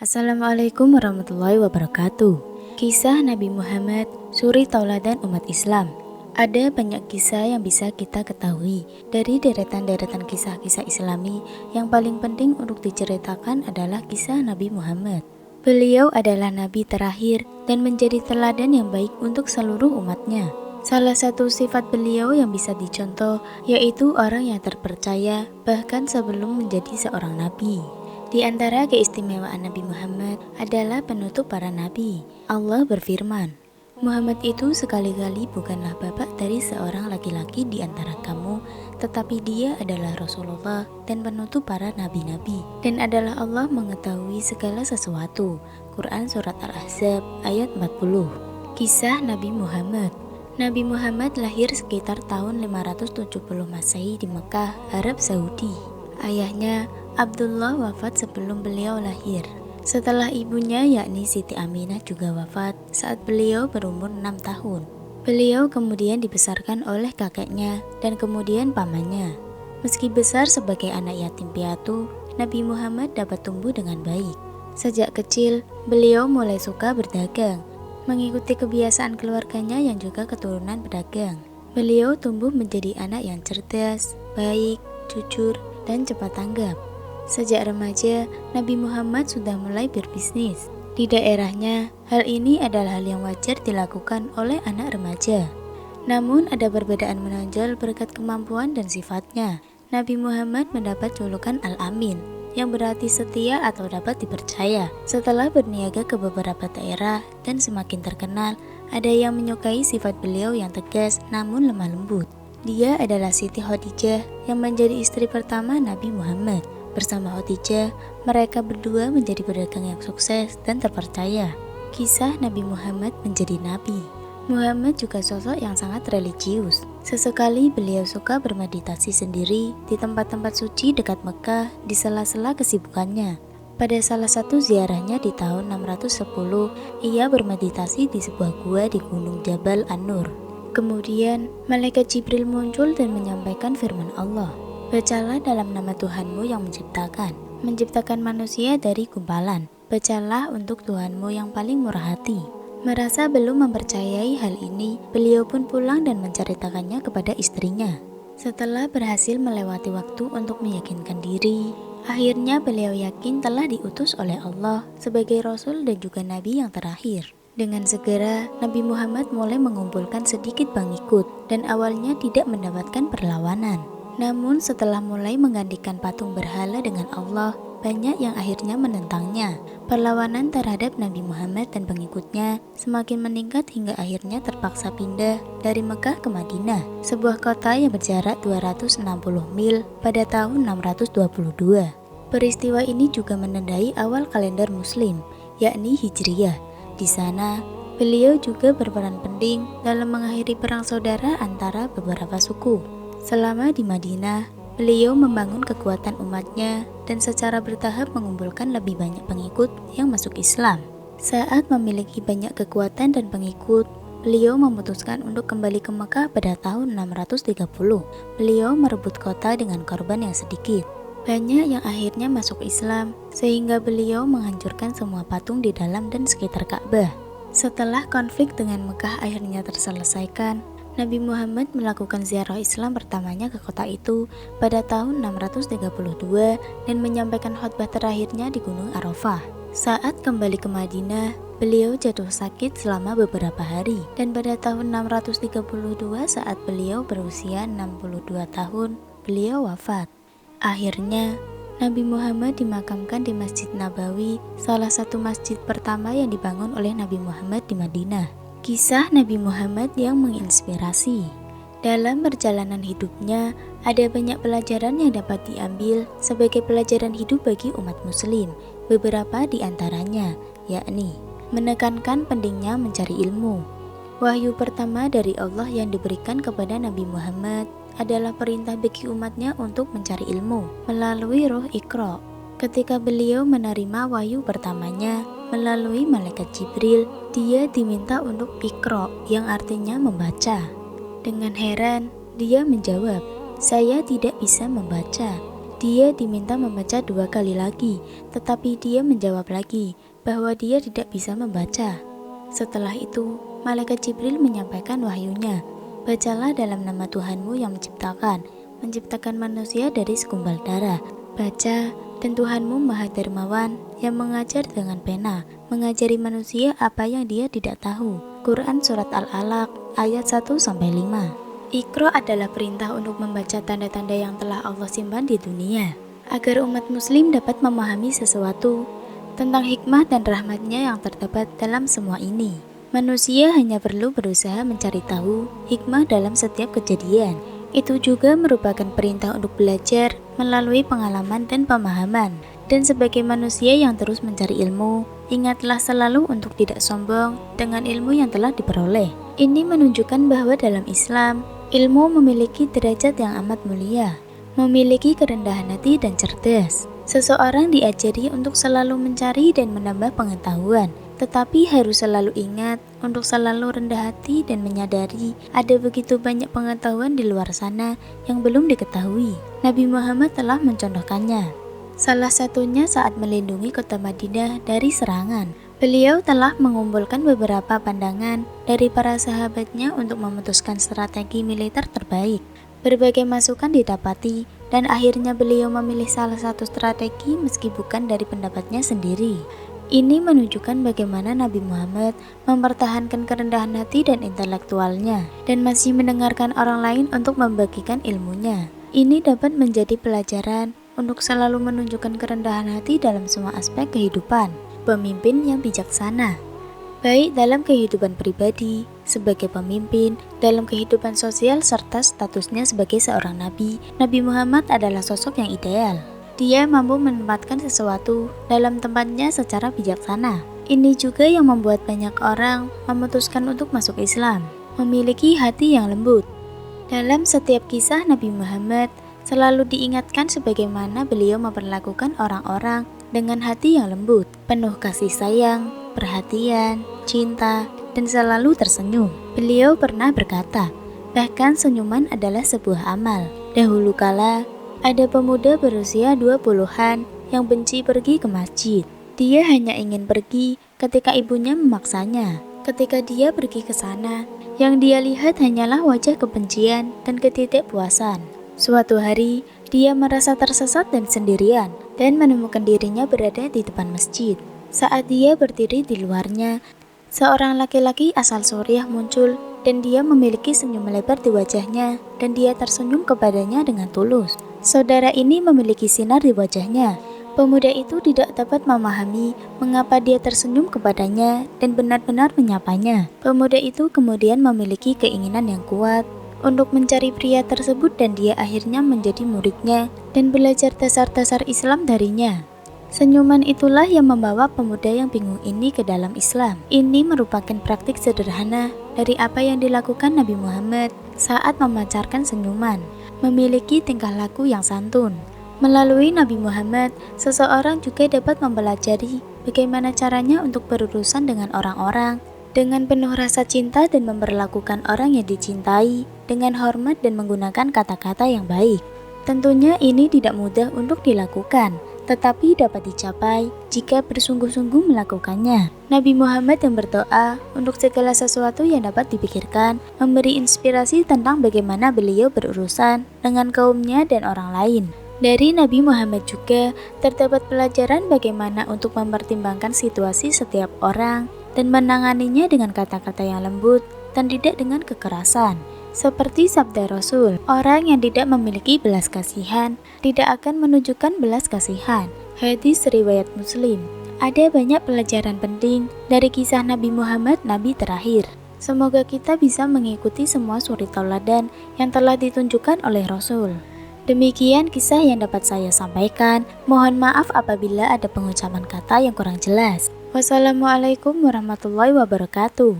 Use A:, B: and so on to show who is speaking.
A: Assalamualaikum warahmatullahi wabarakatuh. Kisah Nabi Muhammad, suri tauladan umat Islam. Ada banyak kisah yang bisa kita ketahui dari deretan-deretan kisah-kisah Islami. Yang paling penting untuk diceritakan adalah kisah Nabi Muhammad. Beliau adalah nabi terakhir dan menjadi teladan yang baik untuk seluruh umatnya. Salah satu sifat beliau yang bisa dicontoh yaitu orang yang terpercaya bahkan sebelum menjadi seorang nabi. Di antara keistimewaan Nabi Muhammad adalah penutup para nabi. Allah berfirman, Muhammad itu sekali-kali bukanlah bapak dari seorang laki-laki di antara kamu, tetapi dia adalah Rasulullah dan penutup para nabi-nabi. Dan adalah Allah mengetahui segala sesuatu. Quran Surat Al-Ahzab ayat 40. Kisah Nabi Muhammad. Nabi Muhammad lahir sekitar tahun 570 Masehi di Mekah, Arab Saudi. Ayahnya Abdullah wafat sebelum beliau lahir. Setelah ibunya yakni Siti Aminah juga wafat saat beliau berumur 6 tahun. Beliau kemudian dibesarkan oleh kakeknya dan kemudian pamannya. Meski besar sebagai anak yatim piatu, Nabi Muhammad dapat tumbuh dengan baik. Sejak kecil, beliau mulai suka berdagang, mengikuti kebiasaan keluarganya yang juga keturunan pedagang. Beliau tumbuh menjadi anak yang cerdas, baik, jujur, dan cepat tanggap. Sejak remaja, Nabi Muhammad sudah mulai berbisnis. Di daerahnya, hal ini adalah hal yang wajar dilakukan oleh anak remaja. Namun ada perbedaan menonjol berkat kemampuan dan sifatnya. Nabi Muhammad mendapat julukan Al-Amin, yang berarti setia atau dapat dipercaya. Setelah berniaga ke beberapa daerah dan semakin terkenal, ada yang menyukai sifat beliau yang tegas namun lemah lembut. Dia adalah Siti Khadijah yang menjadi istri pertama Nabi Muhammad. Bersama Khadijah, mereka berdua menjadi pedagang yang sukses dan terpercaya. Kisah Nabi Muhammad menjadi nabi. Muhammad juga sosok yang sangat religius. Sesekali beliau suka bermeditasi sendiri di tempat-tempat suci dekat Mekah di sela-sela kesibukannya. Pada salah satu ziarahnya di tahun 610, ia bermeditasi di sebuah gua di Gunung Jabal An-Nur. Kemudian, malaikat Jibril muncul dan menyampaikan firman Allah. Bacalah dalam nama Tuhanmu yang menciptakan manusia dari gumpalan. Bacalah untuk Tuhanmu yang paling murah hati. Merasa belum mempercayai hal ini, beliau pun pulang dan menceritakannya kepada istrinya. Setelah berhasil melewati waktu untuk meyakinkan diri, akhirnya beliau yakin telah diutus oleh Allah sebagai Rasul dan juga Nabi yang terakhir. Dengan segera, Nabi Muhammad mulai mengumpulkan sedikit pengikut dan awalnya tidak mendapatkan perlawanan. Namun setelah mulai menggantikan patung berhala dengan Allah, banyak yang akhirnya menentangnya. Perlawanan terhadap Nabi Muhammad dan pengikutnya semakin meningkat hingga akhirnya terpaksa pindah dari Mekah ke Madinah, sebuah kota yang berjarak 260 mil pada tahun 622. Peristiwa ini juga menandai awal kalender Muslim, yakni Hijriyah. Di sana, beliau juga berperan penting dalam mengakhiri perang saudara antara beberapa suku. Selama di Madinah, beliau membangun kekuatan umatnya dan secara bertahap mengumpulkan lebih banyak pengikut yang masuk Islam. Saat memiliki banyak kekuatan dan pengikut, beliau memutuskan untuk kembali ke Mekah pada tahun 630. Beliau merebut kota dengan korban yang sedikit. Banyak yang akhirnya masuk Islam, sehingga beliau menghancurkan semua patung di dalam dan sekitar Ka'bah. Setelah konflik dengan Mekah akhirnya terselesaikan, Nabi Muhammad melakukan ziarah Islam pertamanya ke kota itu pada tahun 632 dan menyampaikan khutbah terakhirnya di Gunung Arafah. Saat kembali ke Madinah, beliau jatuh sakit selama beberapa hari dan pada tahun 632 saat beliau berusia 62 tahun, beliau wafat. Akhirnya, Nabi Muhammad dimakamkan di Masjid Nabawi, salah satu masjid pertama yang dibangun oleh Nabi Muhammad di Madinah. Kisah Nabi Muhammad yang menginspirasi. Dalam perjalanan hidupnya, ada banyak pelajaran yang dapat diambil sebagai pelajaran hidup bagi umat muslim. Beberapa di antaranya, yakni menekankan pentingnya mencari ilmu. Wahyu pertama dari Allah yang diberikan kepada Nabi Muhammad adalah perintah bagi umatnya untuk mencari ilmu melalui roh Iqra. Ketika beliau menerima wahyu pertamanya melalui malaikat Jibril, dia diminta untuk Iqra yang artinya membaca. Dengan heran, dia menjawab, "Saya tidak bisa membaca." Dia diminta membaca 2 kali lagi, tetapi dia menjawab lagi bahwa dia tidak bisa membaca. Setelah itu, malaikat Jibril menyampaikan wahyunya, "Bacalah dalam nama Tuhanmu yang menciptakan manusia dari segumpal darah. Baca, dan Tuhanmu Maha Dermawan yang mengajar dengan pena, mengajari manusia apa yang dia tidak tahu." Quran Surat Al-Alaq ayat 1-5. Iqra adalah perintah untuk membaca tanda-tanda yang telah Allah simpan di dunia, agar umat muslim dapat memahami sesuatu tentang hikmah dan rahmatnya yang terdapat dalam semua ini. Manusia hanya perlu berusaha mencari tahu hikmah dalam setiap kejadian. Itu juga merupakan perintah untuk belajar melalui pengalaman dan pemahaman. Dan sebagai manusia yang terus mencari ilmu, ingatlah selalu untuk tidak sombong dengan ilmu yang telah diperoleh. Ini menunjukkan bahwa dalam Islam, ilmu memiliki derajat yang amat mulia, memiliki kerendahan hati dan cerdas. Seseorang diajari untuk selalu mencari dan menambah pengetahuan, tetapi harus selalu ingat untuk selalu rendah hati dan menyadari ada begitu banyak pengetahuan di luar sana yang belum diketahui. Nabi Muhammad telah mencontohkannya. Salah satunya saat melindungi kota Madinah dari serangan. Beliau telah mengumpulkan beberapa pandangan dari para sahabatnya untuk memutuskan strategi militer terbaik. Berbagai masukan didapati, dan akhirnya beliau memilih salah satu strategi meski bukan dari pendapatnya sendiri. Ini menunjukkan bagaimana Nabi Muhammad mempertahankan kerendahan hati dan intelektualnya, dan masih mendengarkan orang lain untuk membagikan ilmunya. Ini dapat menjadi pelajaran untuk selalu menunjukkan kerendahan hati dalam semua aspek kehidupan. Pemimpin yang bijaksana, baik dalam kehidupan pribadi, sebagai pemimpin, dalam kehidupan sosial, serta statusnya sebagai seorang nabi. Nabi Muhammad adalah sosok yang ideal. Dia mampu menempatkan sesuatu dalam tempatnya secara bijaksana. Ini juga yang membuat banyak orang memutuskan untuk masuk Islam, memiliki hati yang lembut. Dalam setiap kisah Nabi Muhammad, selalu diingatkan sebagaimana beliau memperlakukan orang-orang dengan hati yang lembut, penuh kasih sayang, perhatian, cinta, dan selalu tersenyum. Beliau pernah berkata, bahkan senyuman adalah sebuah amal. Dahulu kala, ada pemuda berusia 20-an yang benci pergi ke masjid. Dia hanya ingin pergi ketika ibunya memaksanya. Ketika dia pergi ke sana, yang dia lihat hanyalah wajah kebencian dan ketidakpuasan. Suatu hari, dia merasa tersesat dan sendirian, dan menemukan dirinya berada di depan masjid. Saat dia berdiri di luarnya, seorang laki-laki asal Suriah muncul, dan dia memiliki senyum melebar di wajahnya, dan dia tersenyum kepadanya dengan tulus. Saudara ini memiliki sinar di wajahnya. Pemuda itu tidak dapat memahami mengapa dia tersenyum kepadanya dan benar-benar menyapanya. Pemuda itu kemudian memiliki keinginan yang kuat untuk mencari pria tersebut, dan dia akhirnya menjadi muridnya dan belajar dasar-dasar Islam darinya. Senyuman itulah yang membawa pemuda yang bingung ini ke dalam Islam. Ini merupakan praktik sederhana dari apa yang dilakukan Nabi Muhammad saat memancarkan senyuman, memiliki tingkah laku yang santun. Melalui Nabi Muhammad, seseorang juga dapat mempelajari bagaimana caranya untuk berurusan dengan orang-orang dengan penuh rasa cinta dan memperlakukan orang yang dicintai dengan hormat dan menggunakan kata-kata yang baik. Tentunya ini tidak mudah untuk dilakukan, tetapi dapat dicapai jika bersungguh-sungguh melakukannya. Nabi Muhammad yang berdoa untuk segala sesuatu yang dapat dipikirkan, memberi inspirasi tentang bagaimana beliau berurusan dengan kaumnya dan orang lain. Dari Nabi Muhammad juga terdapat pelajaran bagaimana untuk mempertimbangkan situasi setiap orang dan menanganinya dengan kata-kata yang lembut dan tidak dengan kekerasan. Seperti sabda Rasul, orang yang tidak memiliki belas kasihan tidak akan menunjukkan belas kasihan. Hadis riwayat Muslim. Ada banyak pelajaran penting dari kisah Nabi Muhammad, Nabi terakhir. Semoga kita bisa mengikuti semua suri tauladan yang telah ditunjukkan oleh Rasul. Demikian kisah yang dapat saya sampaikan. Mohon maaf apabila ada pengucapan kata yang kurang jelas. Wassalamualaikum warahmatullahi wabarakatuh.